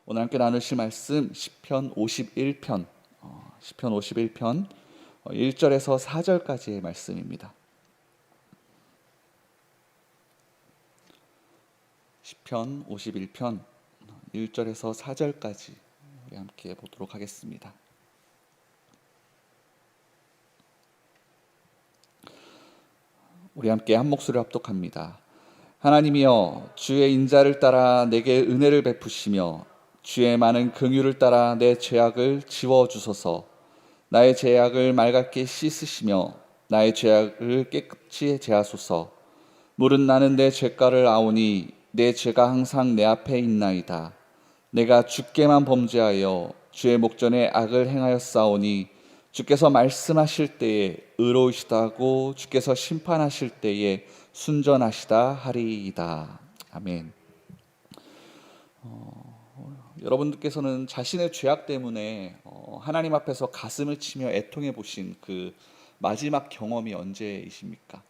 오늘 함께 나누실 말씀 시편 51편 1절에서 4절까지의 말씀입니다. 시편 51편 1절에서 4절까지 우리 함께 보도록 하겠습니다. 우리 함께 한 목소리로 합독합니다. 하나님이여, 주의 인자를 따라 내게 은혜를 베푸시며 주의 많은 긍휼을 따라 내 죄악을 지워주소서. 나의 죄악을 맑게 씻으시며 나의 죄악을 깨끗이 제하소서. 물은 나는 내 죄가를 아오니 내 죄가 항상 내 앞에 있나이다. 내가 주께만 범죄하여 주의 목전에 악을 행하였사오니 주께서 말씀하실 때에 의로우시다고 주께서 심판하실 때에 순전하시다 하리이다. 아멘. 여러분들께서는 자신의 죄악 때문에 하나님 앞에서 가슴을 치며 애통해 보신 그 마지막 경험이 언제이십니까?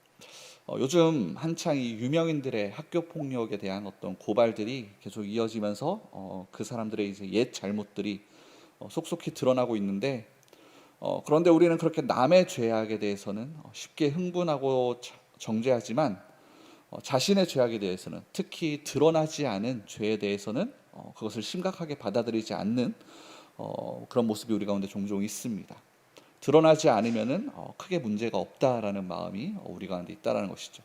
요즘 한창 이 유명인들의 학교 폭력에 대한 어떤 고발들이 계속 이어지면서 그 사람들의 이제 옛 잘못들이 속속히 드러나고 있는데, 그런데 우리는 그렇게 남의 죄악에 대해서는 쉽게 흥분하고 정죄하지만 자신의 죄악에 대해서는, 특히 드러나지 않은 죄에 대해서는 그것을 심각하게 받아들이지 않는 그런 모습이 우리 가운데 종종 있습니다. 드러나지 않으면은 크게 문제가 없다라는 마음이 우리 가운데 있다라는 것이죠.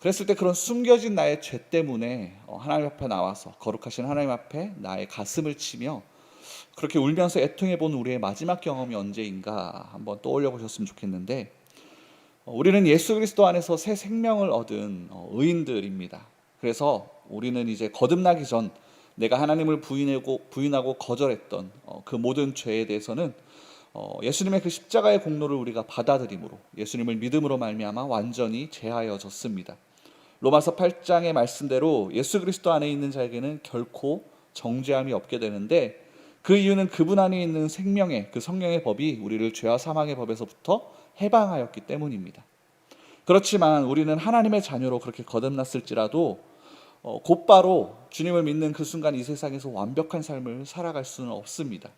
그랬을 때 그런 숨겨진 나의 죄 때문에 하나님 앞에 나와서 거룩하신 하나님 앞에 나의 가슴을 치며 그렇게 울면서 애통해 본 우리의 마지막 경험이 언제인가 한번 떠올려 보셨으면 좋겠는데, 우리는 예수 그리스도 안에서 새 생명을 얻은 의인들입니다. 그래서 우리는 이제 거듭나기 전 내가 하나님을 부인하고 거절했던 그 모든 죄에 대해서는 예수님의 그 십자가의 공로를 우리가 받아들임으로, 예수님을 믿음으로 말미암아 완전히 제하여졌습니다. 로마서 8장의 말씀대로 예수 그리스도 안에 있는 자에게는 결코 정죄함이 없게 되는데, 그 이유는 그분 안에 있는 생명의 그 성령의 법이 우리를 죄와 사망의 법에서부터 해방하였기 때문입니다. 그렇지만 우리는 하나님의 자녀로 그렇게 거듭났을지라도 곧바로 주님을 믿는 그 순간 이 세상에서 완벽한 삶을 살아갈 수는 없습니다.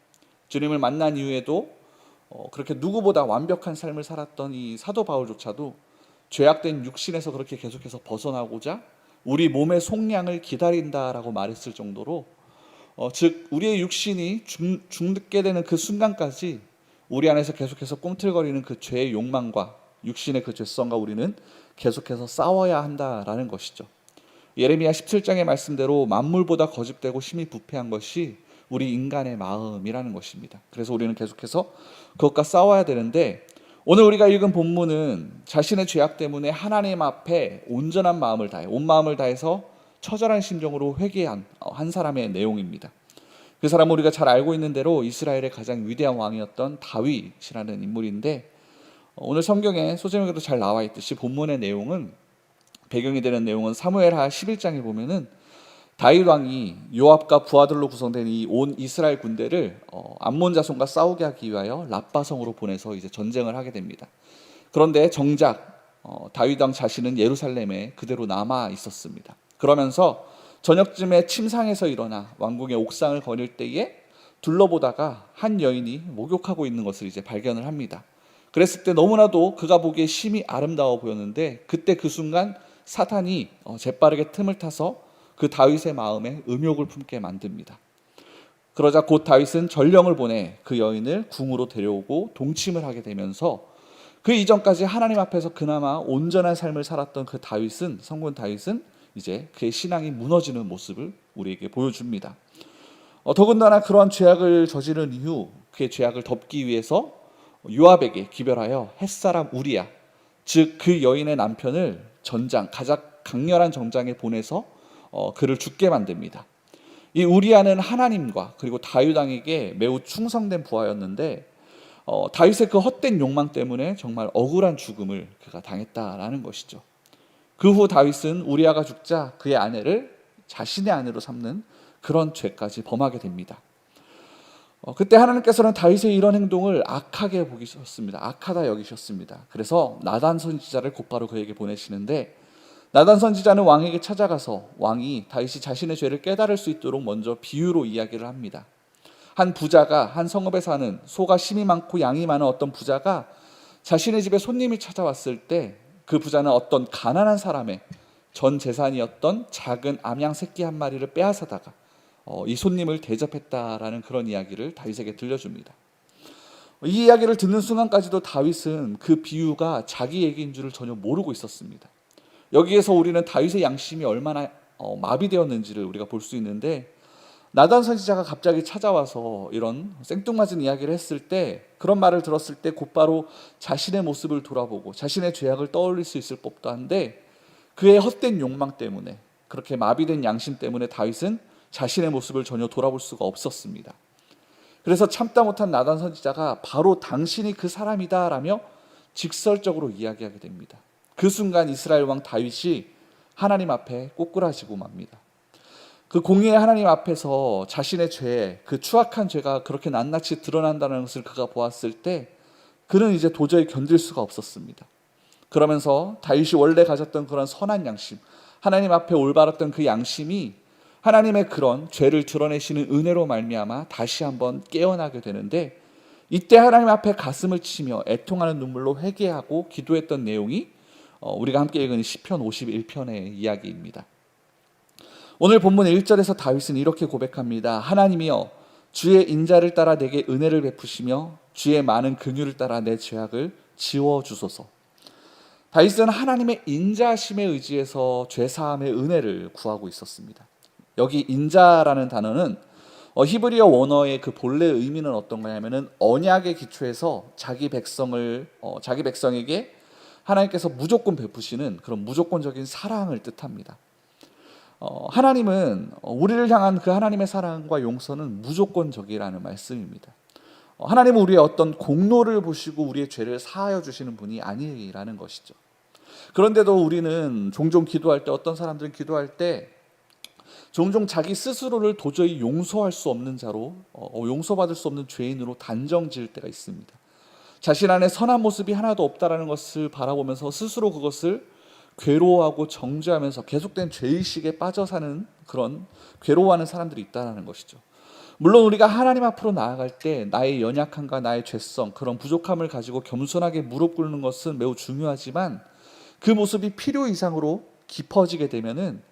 주님을 만난 이후에도 그렇게 누구보다 완벽한 삶을 살았던 이 사도 바울조차도 죄악된 육신에서 그렇게 계속해서 벗어나고자 우리 몸의 속량을 기다린다라고 말했을 정도로, 즉 우리의 육신이 죽게 되는 그 순간까지 우리 안에서 계속해서 꿈틀거리는 그 죄의 욕망과 육신의 그 죄성과 우리는 계속해서 싸워야 한다라는 것이죠. 예레미야 17장의 말씀대로 만물보다 거짓되고 심히 부패한 것이 우리 인간의 마음이라는 것입니다. 그래서 우리는 계속해서 그것과 싸워야 되는데, 오늘 우리가 읽은 본문은 자신의 죄악 때문에 하나님 앞에 온전한 마음을 다해, 온 마음을 다해서 처절한 심정으로 회개한 한 사람의 내용입니다. 그 사람은 우리가 잘 알고 있는 대로 이스라엘의 가장 위대한 왕이었던 다윗이라는 인물인데, 오늘 성경에 소제목에도 잘 나와 있듯이 본문의 내용은, 배경이 되는 내용은 사무엘하 11장에 보면은 다윗 왕이 요압과 부하들로 구성된 이 온 이스라엘 군대를 암몬 자손과 싸우게 하기 위하여 랍바성으로 보내서 이제 전쟁을 하게 됩니다. 그런데 정작 다윗 왕 자신은 예루살렘에 그대로 남아 있었습니다. 그러면서 저녁쯤에 침상에서 일어나 왕궁의 옥상을 거닐 때에 둘러보다가 한 여인이 목욕하고 있는 것을 이제 발견을 합니다. 그랬을 때 너무나도 그가 보기에 심히 아름다워 보였는데, 그때 그 순간 사탄이 재빠르게 틈을 타서 그 다윗의 마음에 음욕을 품게 만듭니다. 그러자 곧 다윗은 전령을 보내 그 여인을 궁으로 데려오고 동침을 하게 되면서, 그 이전까지 하나님 앞에서 그나마 온전한 삶을 살았던 그 다윗은, 성군 다윗은 이제 그의 신앙이 무너지는 모습을 우리에게 보여줍니다. 더군다나 그러한 죄악을 저지른 이후 그의 죄악을 덮기 위해서 요압에게 기별하여 햇사람 우리야, 즉 그 여인의 남편을 가장 강렬한 전장에 보내서 그를 죽게 만듭니다. 이 우리야는 하나님과 그리고 다윗 왕에게 매우 충성된 부하였는데, 다윗의 그 헛된 욕망 때문에 정말 억울한 죽음을 그가 당했다라는 것이죠. 그 후 다윗은 우리야가 죽자 그의 아내를 자신의 아내로 삼는 그런 죄까지 범하게 됩니다. 그때 하나님께서는 다윗의 이런 행동을 악하게 보기셨습니다. 악하다 여기셨습니다. 그래서 나단 선지자를 곧바로 그에게 보내시는데, 나단 선지자는 왕에게 찾아가서 왕이 다윗이 자신의 죄를 깨달을 수 있도록 먼저 비유로 이야기를 합니다. 한 부자가, 한 성읍에 사는 소가 심이 많고 양이 많은 어떤 부자가 자신의 집에 손님이 찾아왔을 때 그 부자는 어떤 가난한 사람의 전 재산이었던 작은 암양 새끼 한 마리를 빼앗아다가 이 손님을 대접했다라는 그런 이야기를 다윗에게 들려줍니다. 이 이야기를 듣는 순간까지도 다윗은 그 비유가 자기 얘기인 줄을 전혀 모르고 있었습니다. 여기에서 우리는 다윗의 양심이 얼마나 마비되었는지를 우리가 볼 수 있는데, 나단 선지자가 갑자기 찾아와서 이런 생뚱맞은 이야기를 했을 때, 그런 말을 들었을 때 곧바로 자신의 모습을 돌아보고 자신의 죄악을 떠올릴 수 있을 법도 한데, 그의 헛된 욕망 때문에, 그렇게 마비된 양심 때문에 다윗은 자신의 모습을 전혀 돌아볼 수가 없었습니다. 그래서 참다 못한 나단 선지자가 바로 당신이 그 사람이다 라며 직설적으로 이야기하게 됩니다. 그 순간 이스라엘 왕 다윗이 하나님 앞에 꼬꾸라지고 맙니다. 그 공의의 하나님 앞에서 자신의 죄, 그 추악한 죄가 그렇게 낱낱이 드러난다는 것을 그가 보았을 때 그는 이제 도저히 견딜 수가 없었습니다. 그러면서 다윗이 원래 가졌던 그런 선한 양심, 하나님 앞에 올바랐던 그 양심이 하나님의 그런 죄를 드러내시는 은혜로 말미암아 다시 한번 깨어나게 되는데, 이때 하나님 앞에 가슴을 치며 애통하는 눈물로 회개하고 기도했던 내용이 우리가 함께 읽은 시편 51편의 이야기입니다. 오늘 본문 1절에서 다윗은 이렇게 고백합니다. 하나님이여, 주의 인자를 따라 내게 은혜를 베푸시며 주의 많은 긍휼을 따라 내 죄악을 지워주소서. 다윗은 하나님의 인자심에 의지해서 죄사함의 은혜를 구하고 있었습니다. 여기 인자라는 단어는 히브리어 원어의 그 본래 의미는 어떤 거냐면은 언약의 기초에서 자기 백성에게 하나님께서 무조건 베푸시는 그런 무조건적인 사랑을 뜻합니다. 하나님은 우리를 향한 그 하나님의 사랑과 용서는 무조건적이라는 말씀입니다. 하나님은 우리의 어떤 공로를 보시고 우리의 죄를 사하여 주시는 분이 아니라는 것이죠. 그런데도 우리는 종종 기도할 때, 어떤 사람들은 기도할 때 종종 자기 스스로를 도저히 용서할 수 없는 자로, 용서받을 수 없는 죄인으로 단정 지을 때가 있습니다. 자신 안에 선한 모습이 하나도 없다라는 것을 바라보면서 스스로 그것을 괴로워하고 정죄하면서 계속된 죄의식에 빠져 사는 그런 괴로워하는 사람들이 있다는 것이죠. 물론 우리가 하나님 앞으로 나아갈 때 나의 연약함과 나의 죄성, 그런 부족함을 가지고 겸손하게 무릎 꿇는 것은 매우 중요하지만, 그 모습이 필요 이상으로 깊어지게 되면은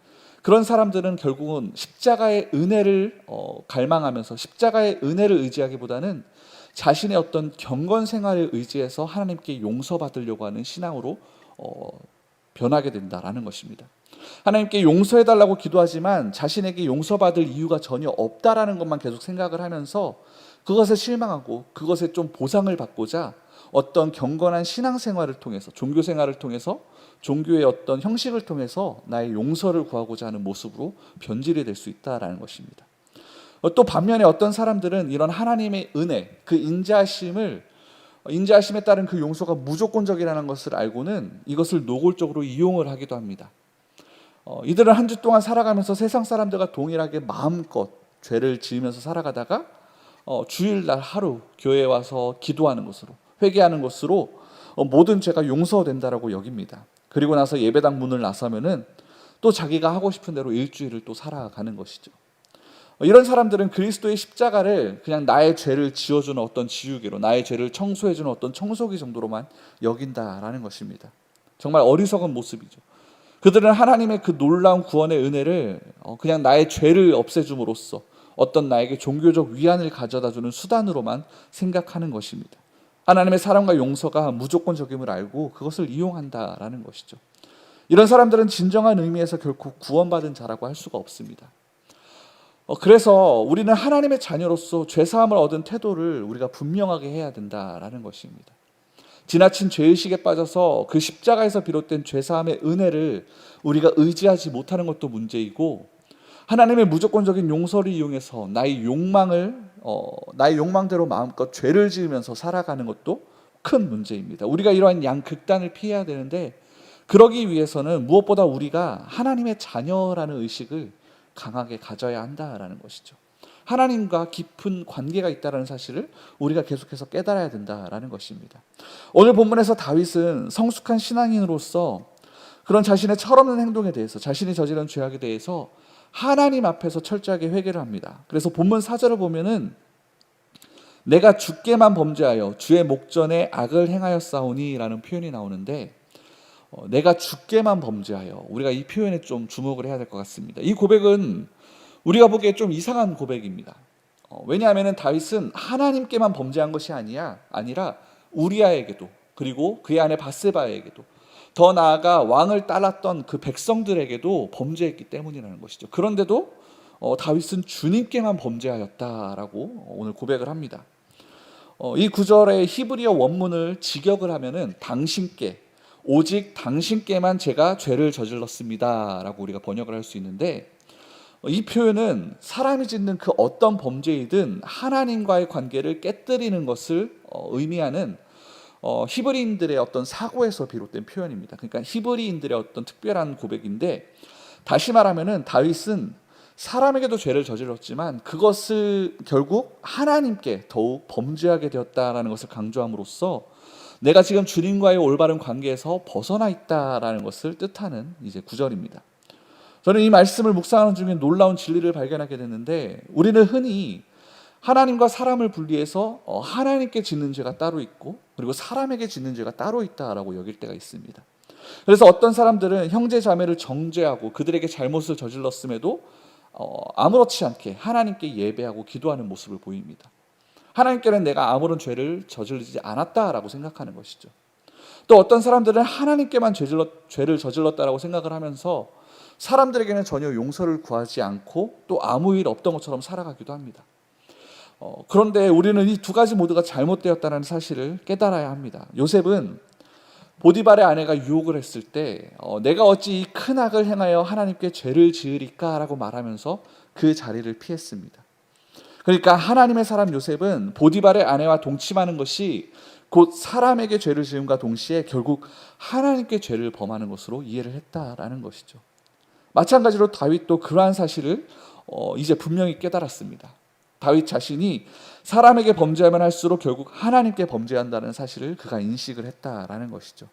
그런 사람들은 결국은 십자가의 은혜를 갈망하면서 십자가의 은혜를 의지하기보다는 자신의 어떤 경건 생활을 의지해서 하나님께 용서받으려고 하는 신앙으로 변하게 된다라는 것입니다. 하나님께 용서해달라고 기도하지만 자신에게 용서받을 이유가 전혀 없다라는 것만 계속 생각을 하면서 그것에 실망하고 그것에 좀 보상을 받고자 어떤 경건한 신앙생활을 통해서, 종교생활을 통해서, 종교의 어떤 형식을 통해서 나의 용서를 구하고자 하는 모습으로 변질이 될 수 있다라는 것입니다. 또 반면에 어떤 사람들은 이런 하나님의 은혜, 그 인자하심에 따른 그 용서가 무조건적이라는 것을 알고는 이것을 노골적으로 이용을 하기도 합니다. 이들은 한 주 동안 살아가면서 세상 사람들과 동일하게 마음껏 죄를 지으면서 살아가다가 주일날 하루 교회에 와서 기도하는 것으로, 회개하는 것으로 모든 죄가 용서된다라고 여깁니다. 그리고 나서 예배당 문을 나서면은 또 자기가 하고 싶은 대로 일주일을 또 살아가는 것이죠. 이런 사람들은 그리스도의 십자가를 그냥 나의 죄를 지워주는 어떤 지우개로, 나의 죄를 청소해주는 어떤 청소기 정도로만 여긴다라는 것입니다. 정말 어리석은 모습이죠. 그들은 하나님의 그 놀라운 구원의 은혜를 그냥 나의 죄를 없애줌으로써 어떤 나에게 종교적 위안을 가져다주는 수단으로만 생각하는 것입니다. 하나님의 사랑과 용서가 무조건적임을 알고 그것을 이용한다라는 것이죠. 이런 사람들은 진정한 의미에서 결코 구원받은 자라고 할 수가 없습니다. 그래서 우리는 하나님의 자녀로서 죄사함을 얻은 태도를 우리가 분명하게 해야 된다라는 것입니다. 지나친 죄의식에 빠져서 그 십자가에서 비롯된 죄사함의 은혜를 우리가 의지하지 못하는 것도 문제이고, 하나님의 무조건적인 용서를 이용해서 나의 욕망대로 마음껏 죄를 지으면서 살아가는 것도 큰 문제입니다. 우리가 이러한 양극단을 피해야 되는데, 그러기 위해서는 무엇보다 우리가 하나님의 자녀라는 의식을 강하게 가져야 한다라는 것이죠. 하나님과 깊은 관계가 있다는 사실을 우리가 계속해서 깨달아야 된다라는 것입니다. 오늘 본문에서 다윗은 성숙한 신앙인으로서 그런 자신의 철없는 행동에 대해서, 자신이 저지른 죄악에 대해서 하나님 앞에서 철저하게 회개를 합니다. 그래서 본문 4절을 보면은 내가 주께만 범죄하여 주의 목전에 악을 행하였사오니 라는 표현이 나오는데, 내가 주께만 범죄하여, 우리가 이 표현에 좀 주목을 해야 될 것 같습니다. 이 고백은 우리가 보기에 좀 이상한 고백입니다. 왜냐하면 다윗은 하나님께만 범죄한 것이 아니라 우리아에게도, 그리고 그의 아내 바세바에게도, 더 나아가 왕을 따랐던 그 백성들에게도 범죄했기 때문이라는 것이죠. 그런데도 다윗은 주님께만 범죄하였다라고 오늘 고백을 합니다. 이 구절의 히브리어 원문을 직역을 하면은 당신께, 오직 당신께만 제가 죄를 저질렀습니다 라고 우리가 번역을 할 수 있는데, 이 표현은 사람이 짓는 그 어떤 범죄이든 하나님과의 관계를 깨뜨리는 것을 의미하는 히브리인들의 어떤 사고에서 비롯된 표현입니다. 그러니까 히브리인들의 어떤 특별한 고백인데, 다시 말하면은 다윗은 사람에게도 죄를 저질렀지만 그것을 결국 하나님께 더욱 범죄하게 되었다라는 것을 강조함으로써 내가 지금 주님과의 올바른 관계에서 벗어나 있다라는 것을 뜻하는 이제 구절입니다. 저는 이 말씀을 묵상하는 중에 놀라운 진리를 발견하게 됐는데, 우리는 흔히 하나님과 사람을 분리해서 하나님께 짓는 죄가 따로 있고 그리고 사람에게 짓는 죄가 따로 있다라고 여길 때가 있습니다. 그래서 어떤 사람들은 형제 자매를 정죄하고 그들에게 잘못을 저질렀음에도 아무렇지 않게 하나님께 예배하고 기도하는 모습을 보입니다. 하나님께는 내가 아무런 죄를 저지르지 않았다라고 생각하는 것이죠. 또 어떤 사람들은 하나님께만 죄를 저질렀다라고 생각을 하면서 사람들에게는 전혀 용서를 구하지 않고 또 아무 일 없던 것처럼 살아가기도 합니다. 그런데 우리는 이 두 가지 모두가 잘못되었다는 사실을 깨달아야 합니다. 요셉은 보디발의 아내가 유혹을 했을 때 내가 어찌 이 큰 악을 행하여 하나님께 죄를 지으리까라고 말하면서 그 자리를 피했습니다. 그러니까 하나님의 사람 요셉은 보디발의 아내와 동침하는 것이 곧 사람에게 죄를 지음과 동시에 결국 하나님께 죄를 범하는 것으로 이해를 했다라는 것이죠. 마찬가지로 다윗도 그러한 사실을 이제 분명히 깨달았습니다. 다윗 자신이 사람에게 범죄하면 할수록 결국 하나님께 범죄한다는 사실을 그가 인식을 했다라는 것이죠.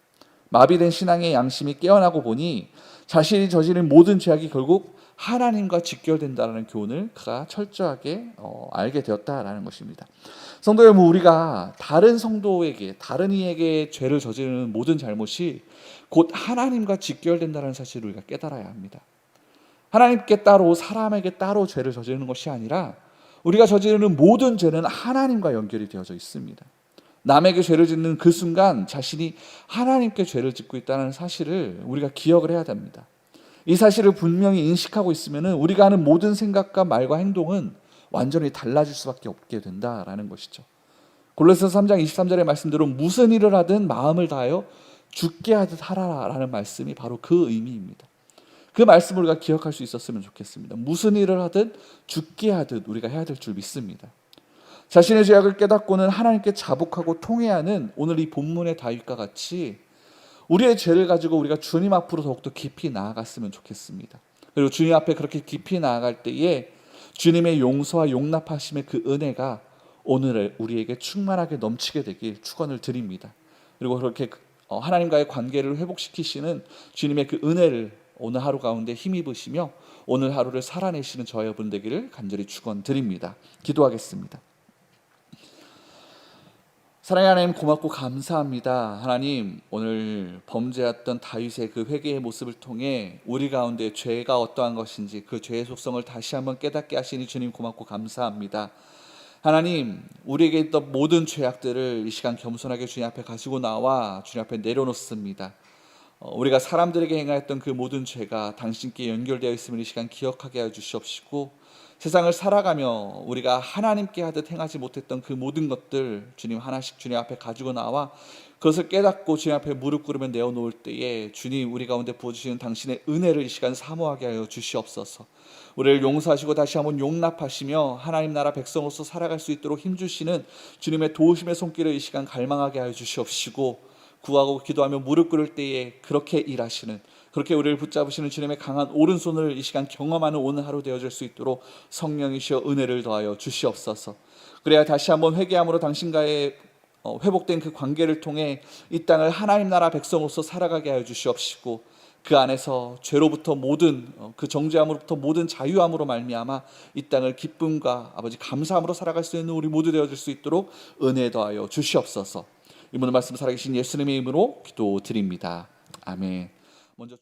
마비된 신앙의 양심이 깨어나고 보니 자신이 저지른 모든 죄악이 결국 하나님과 직결된다는 교훈을 그가 철저하게 알게 되었다라는 것입니다. 성도 여러분, 우리가 다른 성도에게, 다른 이에게 죄를 저지르는 모든 잘못이 곧 하나님과 직결된다는 사실을 우리가 깨달아야 합니다. 하나님께 따로, 사람에게 따로 죄를 저지르는 것이 아니라 우리가 저지르는 모든 죄는 하나님과 연결이 되어져 있습니다. 남에게 죄를 짓는 그 순간 자신이 하나님께 죄를 짓고 있다는 사실을 우리가 기억을 해야 됩니다. 이 사실을 분명히 인식하고 있으면 우리가 하는 모든 생각과 말과 행동은 완전히 달라질 수밖에 없게 된다라는 것이죠. 골로새서 3장 23절의 말씀대로 무슨 일을 하든 마음을 다하여 주께 하듯 하라라는 말씀이 바로 그 의미입니다. 그 말씀을 우리가 기억할 수 있었으면 좋겠습니다. 무슨 일을 하든 주께 하듯 우리가 해야 될 줄 믿습니다. 자신의 죄악을 깨닫고는 하나님께 자복하고 통회하는 오늘 이 본문의 다윗과 같이 우리의 죄를 가지고 우리가 주님 앞으로 더욱더 깊이 나아갔으면 좋겠습니다. 그리고 주님 앞에 그렇게 깊이 나아갈 때에 주님의 용서와 용납하심의 그 은혜가 오늘 우리에게 충만하게 넘치게 되길 축원을 드립니다. 그리고 그렇게 하나님과의 관계를 회복시키시는 주님의 그 은혜를 오늘 하루 가운데 힘입으시며 오늘 하루를 살아내시는 저와 여러분 되기를 간절히 축원드립니다. 기도하겠습니다. 사랑의 하나님, 고맙고 감사합니다. 하나님, 오늘 범죄했던 다윗의 그 회개의 모습을 통해 우리 가운데 죄가 어떠한 것인지 그 죄의 속성을 다시 한번 깨닫게 하시니 주님 고맙고 감사합니다. 하나님, 우리에게 있던 모든 죄악들을 이 시간 겸손하게 주님 앞에 가지고 나와 주님 앞에 내려놓습니다. 우리가 사람들에게 행하였던 그 모든 죄가 당신께 연결되어 있음을 이 시간 기억하게 하여 주시옵시고, 세상을 살아가며 우리가 하나님께 하듯 행하지 못했던 그 모든 것들 주님 하나씩 주님 앞에 가지고 나와 그것을 깨닫고 주님 앞에 무릎 꿇으며 내어놓을 때에 주님 우리 가운데 부어주시는 당신의 은혜를 이 시간 사모하게 하여 주시옵소서. 우리를 용서하시고 다시 한번 용납하시며 하나님 나라 백성으로서 살아갈 수 있도록 힘주시는 주님의 도우심의 손길을 이 시간 갈망하게 하여 주시옵시고, 구하고 기도하며 무릎 꿇을 때에 그렇게 일하시는, 그렇게 우리를 붙잡으시는 주님의 강한 오른손을 이 시간 경험하는 오늘 하루 되어질 수 있도록 성령이시여 은혜를 더하여 주시옵소서. 그래야 다시 한번 회개함으로 당신과의 회복된 그 관계를 통해 이 땅을 하나님 나라 백성으로서 살아가게 하여 주시옵시고, 그 안에서 죄로부터 모든 그 정죄함으로부터 모든 자유함으로 말미암아 이 땅을 기쁨과 아버지 감사함으로 살아갈 수 있는 우리 모두 되어질 수 있도록 은혜 더하여 주시옵소서. 이 모든 말씀 살아계신 예수님의 이름으로 기도드립니다. 아멘. 먼저